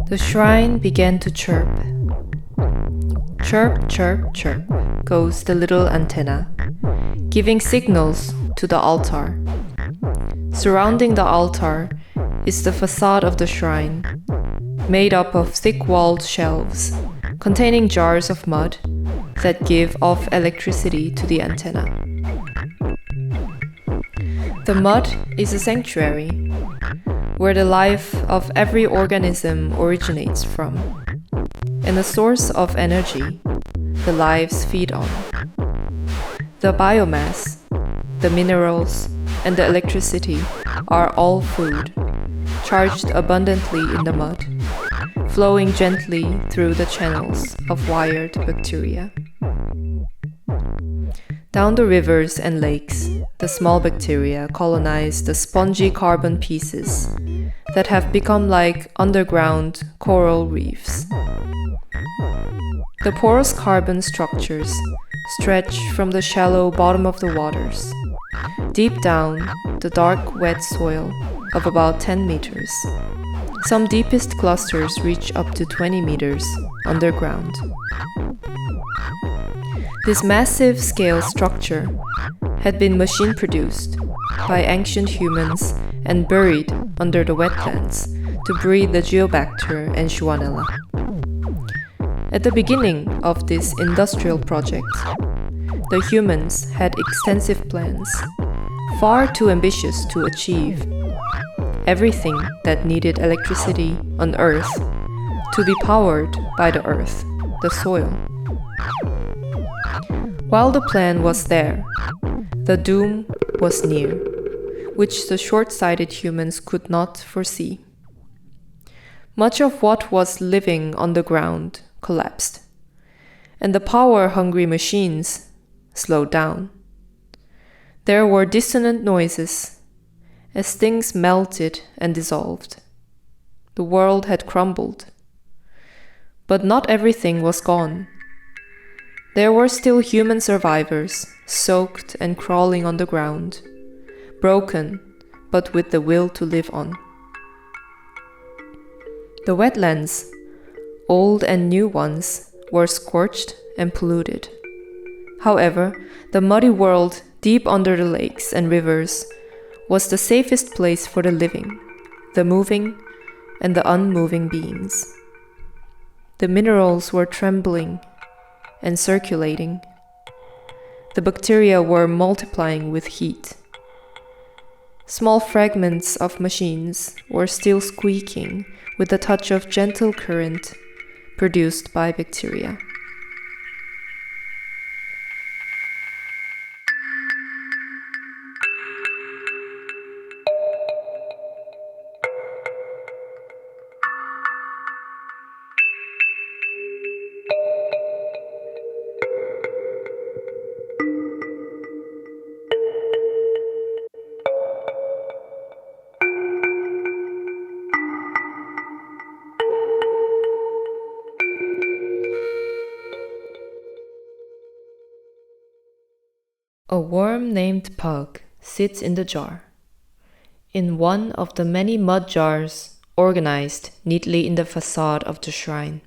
The shrine began to chirp. Chirp, chirp, chirp goes the little antenna, giving signals to the altar. Surrounding the altar is the facade of the shrine, made up of thick-walled shelves containing jars of mud that give off electricity to the antenna. The mud is a sanctuary, where the life of every organism originates from, and a source of energy the lives feed on. The biomass, the minerals, and the electricity are all food, charged abundantly in the mud, flowing gently through the channels of wired bacteria. Down the rivers and lakes, the small bacteria colonize the spongy carbon pieces that have become like underground coral reefs. The porous carbon structures stretch from the shallow bottom of the waters, deep down the dark wet soil of about 10 meters. Some deepest clusters reach up to 20 meters underground. This massive scale structure had been machine-produced by ancient humans and buried under the wetlands to breed the geobacter and schwannella. At the beginning of this industrial project, the humans had extensive plans, far too ambitious to achieve everything that needed electricity on Earth to be powered by the Earth, the soil. While the plan was there, the doom was near, which the short-sighted humans could not foresee. Much of what was living on the ground collapsed, and the power-hungry machines slowed down. There were dissonant noises as things melted and dissolved. The world had crumbled, but not everything was gone. There were still human survivors, soaked and crawling on the ground, broken, but with the will to live on. The wetlands, old and new ones, were scorched and polluted. However, the muddy world deep under the lakes and rivers was the safest place for the living, the moving, and the unmoving beings. The minerals were trembling and circulating. The bacteria were multiplying with heat. Small fragments of machines were still squeaking with a touch of gentle current produced by bacteria. A worm named Pug sits in the jar, in one of the many mud jars organized neatly in the facade of the shrine.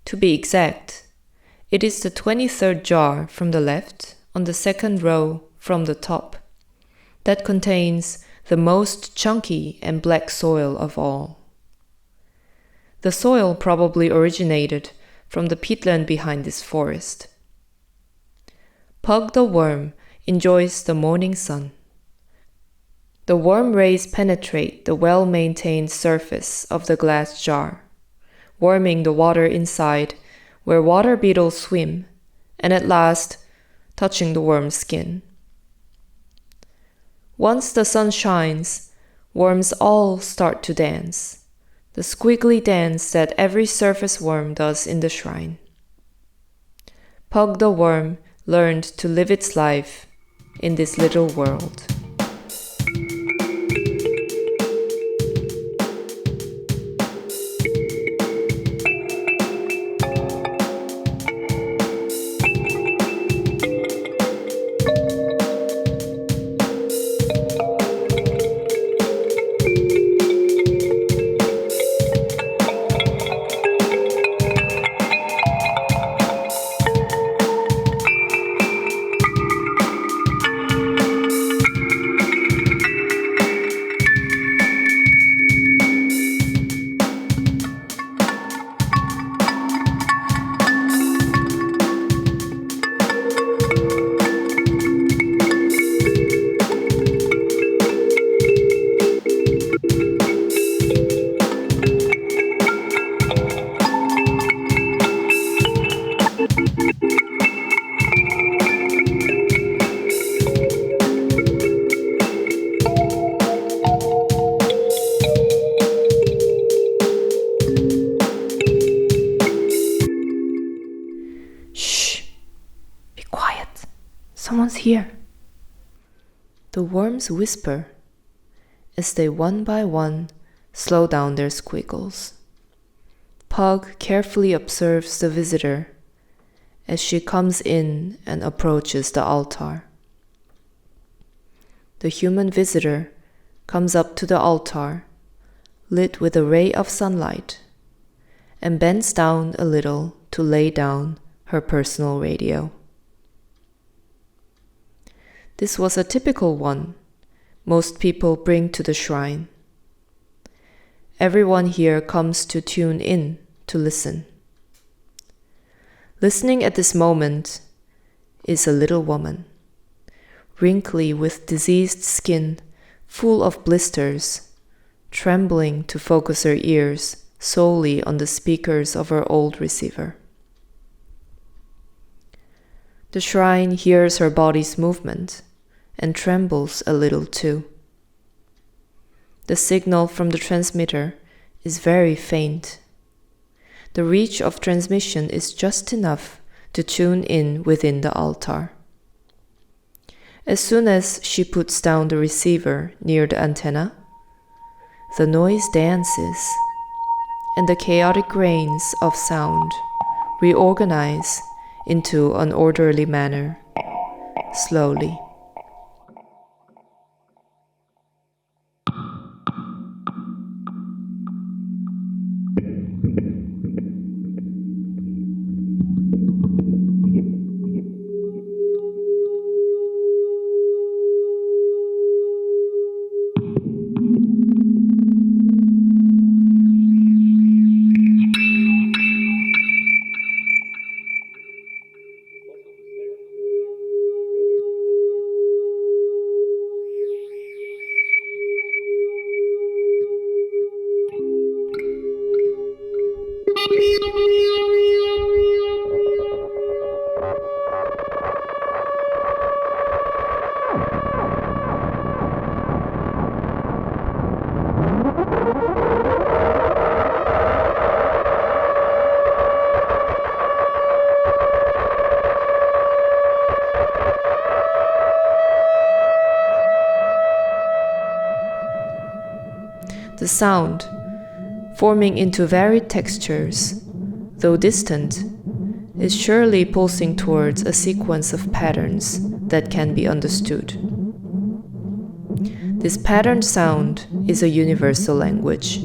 To be exact, it is the 23rd jar from the left on the second row from the top that contains the most chunky and black soil of all. The soil probably originated from the peatland behind this forest. Pug the worm enjoys the morning sun. The worm rays penetrate the well-maintained surface of the glass jar, warming the water inside where water beetles swim, and at last touching the worm's skin. Once the sun shines, worms all start to dance, the squiggly dance that every surface worm does in the shrine. Pug the worm learned to live its life in this little world. here. The worms whisper as they one by one slow down their squiggles. Pug carefully observes the visitor as she comes in and approaches the altar. The human visitor comes up to the altar, lit with a ray of sunlight, and bends down a little to lay down her personal radio. This was a typical one most people bring to the shrine. Everyone here comes to tune in to listen. Listening at this moment is a little woman, wrinkly with diseased skin, full of blisters, trembling to focus her ears solely on the speakers of her old receiver. The shrine hears her body's movement and trembles a little too. The signal from the transmitter is very faint. The reach of transmission is just enough to tune in within the altar. As soon as she puts down the receiver near the antenna, the noise dances, and the chaotic grains of sound reorganize into an orderly manner, slowly. The sound, forming into varied textures, though distant, is surely pulsing towards a sequence of patterns that can be understood. This patterned sound is a universal language.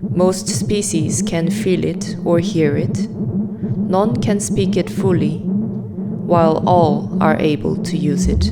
Most species can feel it or hear it. None can speak it fully, while all are able to use it.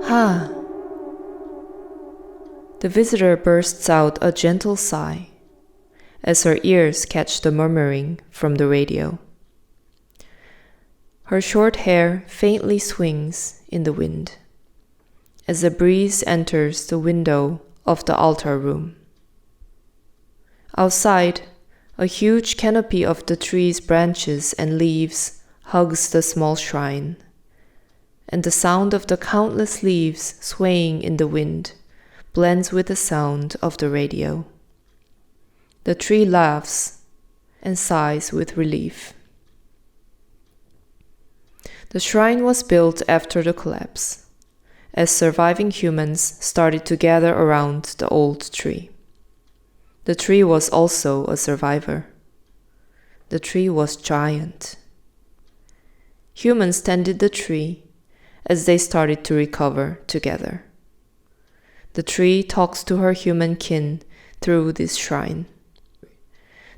Ah. The visitor bursts out a gentle sigh as her ears catch the murmuring from the radio. Her short hair faintly swings in the wind as a breeze enters the window of the altar room. Outside, a huge canopy of the tree's branches and leaves hugs the small shrine, and the sound of the countless leaves swaying in the wind blends with the sound of the radio. The tree laughs and sighs with relief. The shrine was built after the collapse, as surviving humans started to gather around the old tree. The tree was also a survivor. The tree was giant. Humans tended the tree as they started to recover together. The tree talks to her human kin through this shrine.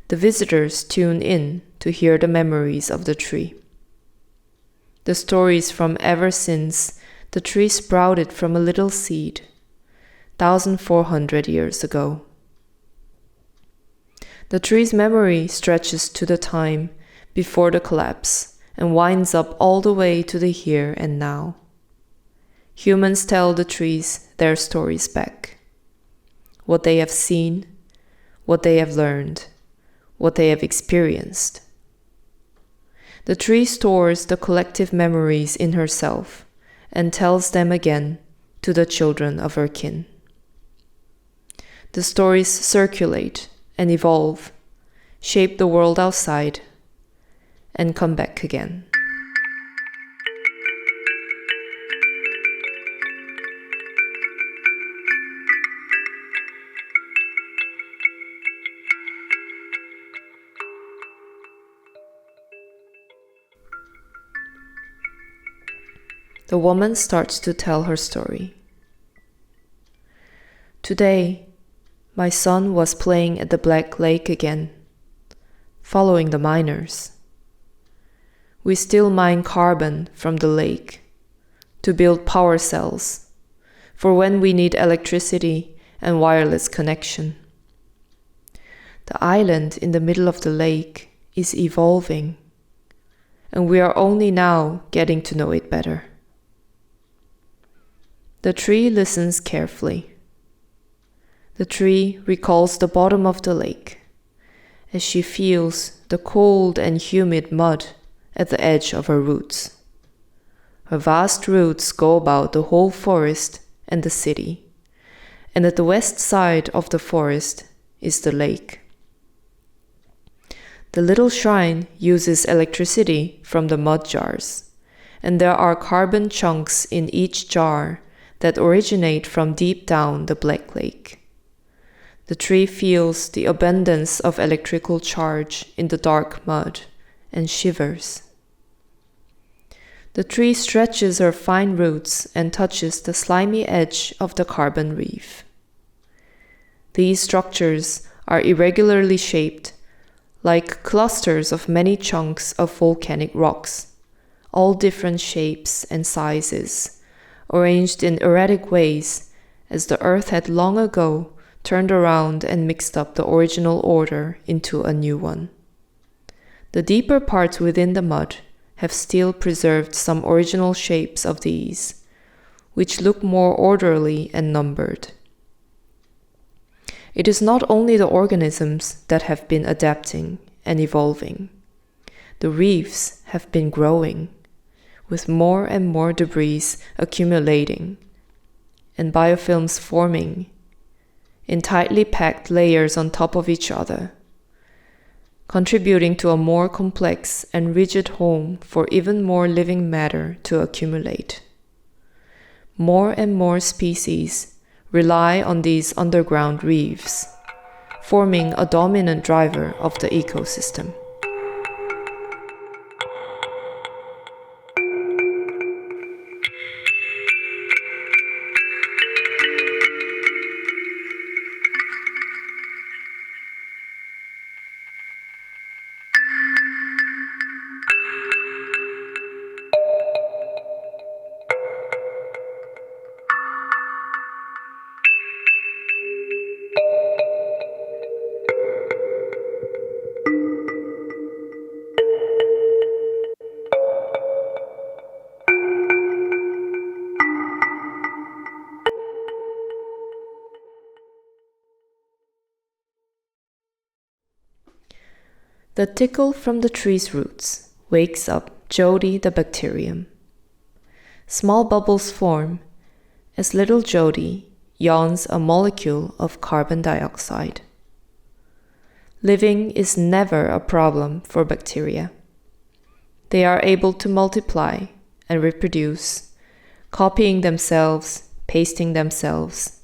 The visitors tune in to hear the memories of the tree. The stories from ever since the tree sprouted from a little seed, 1,400 years ago. The tree's memory stretches to the time before the collapse and winds up all the way to the here and now. Humans tell the trees their stories back. What they have seen, what they have learned, what they have experienced. The tree stores the collective memories in herself and tells them again to the children of her kin. The stories circulate and evolve, shape the world outside, and come back again. The woman starts to tell her story. Today, my son was playing at the Black Lake again, following the miners. We still mine carbon from the lake to build power cells for when we need electricity and wireless connection. The island in the middle of the lake is evolving, and we are only now getting to know it better. The tree listens carefully. The tree recalls the bottom of the lake as she feels the cold and humid mud at the edge of her roots. Her vast roots go about the whole forest and the city, and at the west side of the forest is the lake. The little shrine uses electricity from the mud jars, and there are carbon chunks in each jar that originate from deep down the Black Lake. The tree feels the abundance of electrical charge in the dark mud and shivers. The tree stretches her fine roots and touches the slimy edge of the carbon reef. These structures are irregularly shaped, like clusters of many chunks of volcanic rocks, all different shapes and sizes, arranged in erratic ways, as the earth had long ago turned around and mixed up the original order into a new one. The deeper parts within the mud have still preserved some original shapes of these, which look more orderly and numbered. It is not only the organisms that have been adapting and evolving. The reefs have been growing, with more and more debris accumulating and biofilms forming in tightly packed layers on top of each other, contributing to a more complex and rigid home for even more living matter to accumulate. More and more species rely on these underground reefs, forming a dominant driver of the ecosystem. The tickle from the tree's roots wakes up Jody the bacterium. Small bubbles form as little Jody yawns a molecule of carbon dioxide. Living is never a problem for bacteria. They are able to multiply and reproduce, copying themselves, pasting themselves.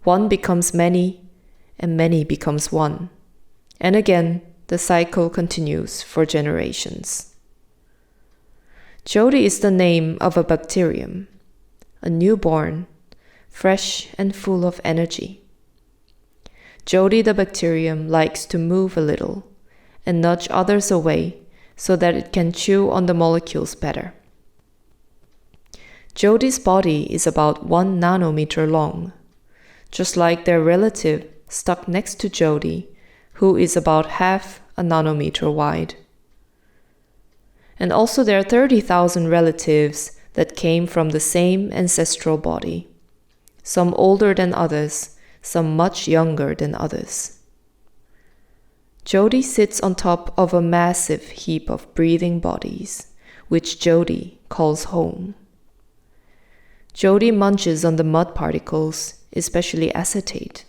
One becomes many, and many becomes one. And again, the cycle continues for generations. Jody is the name of a bacterium, a newborn, fresh and full of energy. Jody the bacterium likes to move a little and nudge others away so that it can chew on the molecules better. Jody's body is about 1 nanometer long, just like their relative stuck next to Jody, who is about half a nanometer wide. And also there are 30,000 relatives that came from the same ancestral body, some older than others, some much younger than others. Jody sits on top of a massive heap of breathing bodies, which Jody calls home. Jody munches on the mud particles, especially acetate,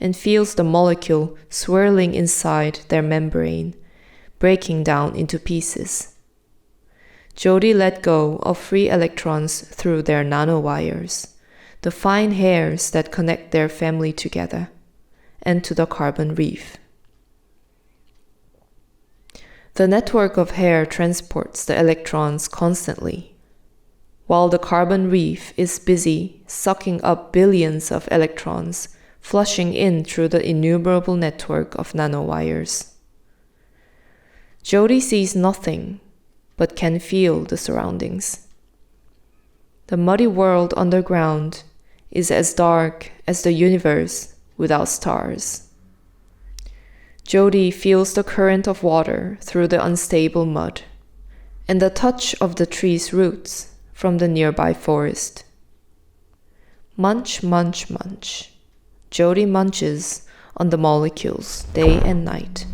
and feels the molecule swirling inside their membrane, breaking down into pieces. Jody let go of free electrons through their nanowires, the fine hairs that connect their family together, and to the carbon reef. The network of hair transports the electrons constantly, while the carbon reef is busy sucking up billions of electrons, flushing in through the innumerable network of nanowires. Jody sees nothing, but can feel the surroundings. The muddy world underground is as dark as the universe without stars. Jody feels the current of water through the unstable mud, and the touch of the tree's roots from the nearby forest. Munch, munch, munch. Jody munches on the molecules day and night.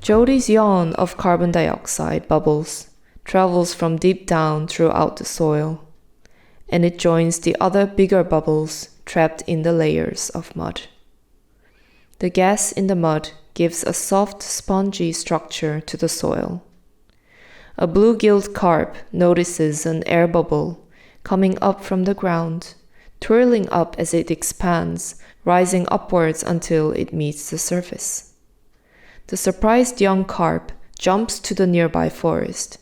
Jody's yawn of carbon dioxide bubbles travels from deep down throughout the soil, and it joins the other bigger bubbles trapped in the layers of mud. The gas in the mud gives a soft, spongy structure to the soil. A blue-gilled carp notices an air bubble coming up from the ground, twirling up as it expands, rising upwards until it meets the surface. The surprised young carp jumps to the nearby forest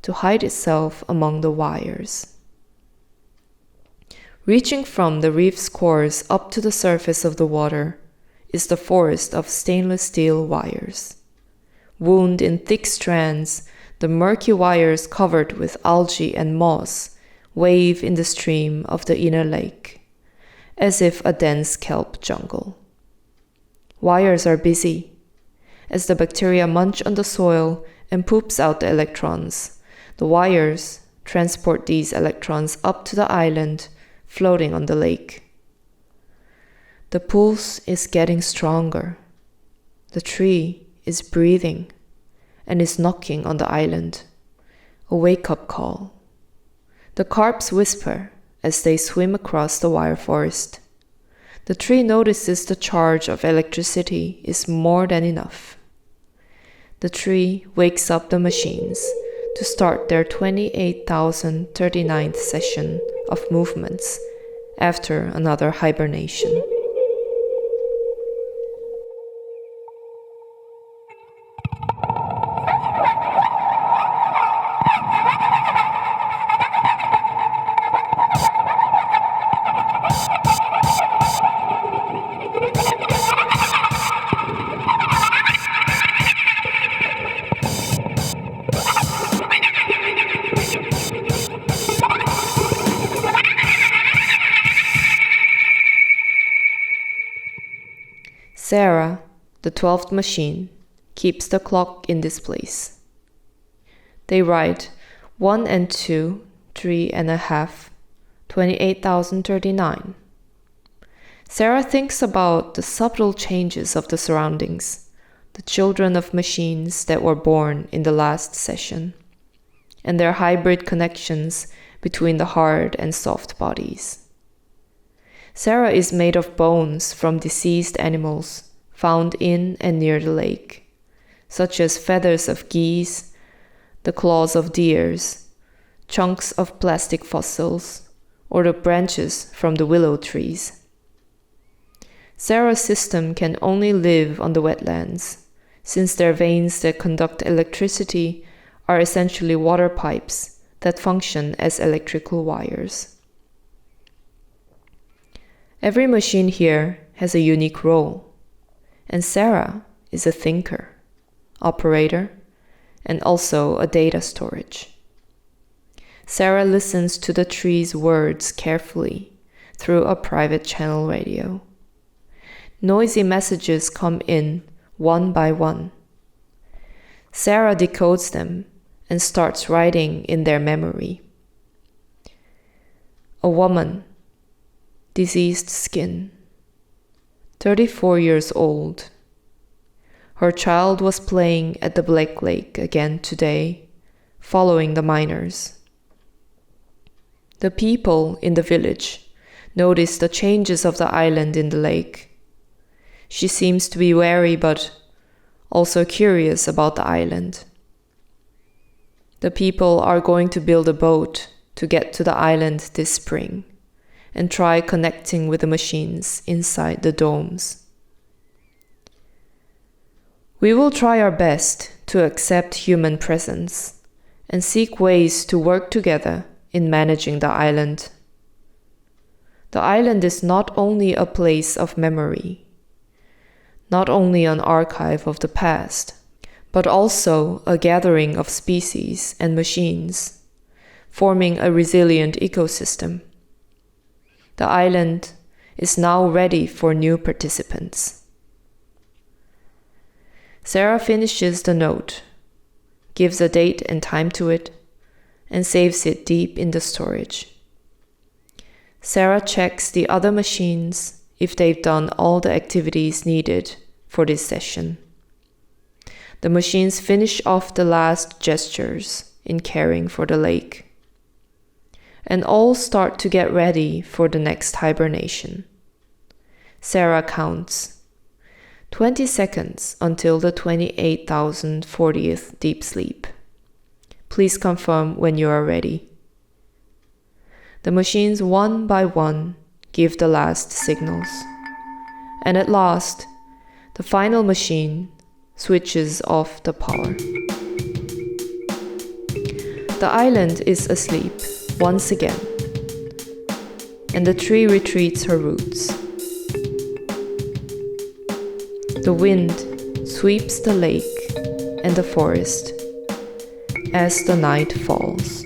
to hide itself among the wires. Reaching from the reef's course up to the surface of the water is the forest of stainless steel wires. Wound in thick strands, the murky wires covered with algae and moss wave in the stream of the inner lake, as if a dense kelp jungle. Wires are busy. As the bacteria munch on the soil and poops out the electrons, the wires transport these electrons up to the island floating on the lake. The pulse is getting stronger. The tree is breathing and is knocking on the island, a wake-up call. The carps whisper as they swim across the wire forest. The tree notices the charge of electricity is more than enough. The tree wakes up the machines to start their 28,039th session of movements after another hibernation. Sarah, the 12th machine, keeps the clock in this place. They write 1 and 2, 3 and a half, 28,039. Sarah thinks about the subtle changes of the surroundings, the children of machines that were born in the last session, and their hybrid connections between the hard and soft bodies. Sarah is made of bones from deceased animals found in and near the lake, such as feathers of geese, the claws of deers, chunks of plastic fossils, or the branches from the willow trees. Sarah's system can only live on the wetlands, since their veins that conduct electricity are essentially water pipes that function as electrical wires. Every machine here has a unique role, and Sarah is a thinker, operator, and also a data storage. Sarah listens to the tree's words carefully through a private channel radio. Noisy messages come in one by one. Sarah decodes them and starts writing in their memory. A woman, diseased skin, 34 years old. Her child was playing at the Black Lake again today, following the miners. The people in the village notice the changes of the island in the lake. She seems to be wary but also curious about the island. The people are going to build a boat to get to the island this spring and try connecting with the machines inside the domes. We will try our best to accept human presence and seek ways to work together in managing the island. The island is not only a place of memory, not only an archive of the past, but also a gathering of species and machines, forming a resilient ecosystem. The island is now ready for new participants. Sarah finishes the note, gives a date and time to it, and saves it deep in the storage. Sarah checks the other machines if they've done all the activities needed for this session. The machines finish off the last gestures in caring for the lake, and all start to get ready for the next hibernation. Sarah counts 20 seconds until the 28,040th deep sleep. Please confirm when you are ready. The machines one by one give the last signals, and at last, the final machine switches off the power. The island is asleep once again, and the tree retreats her roots. The wind sweeps the lake and the forest as the night falls.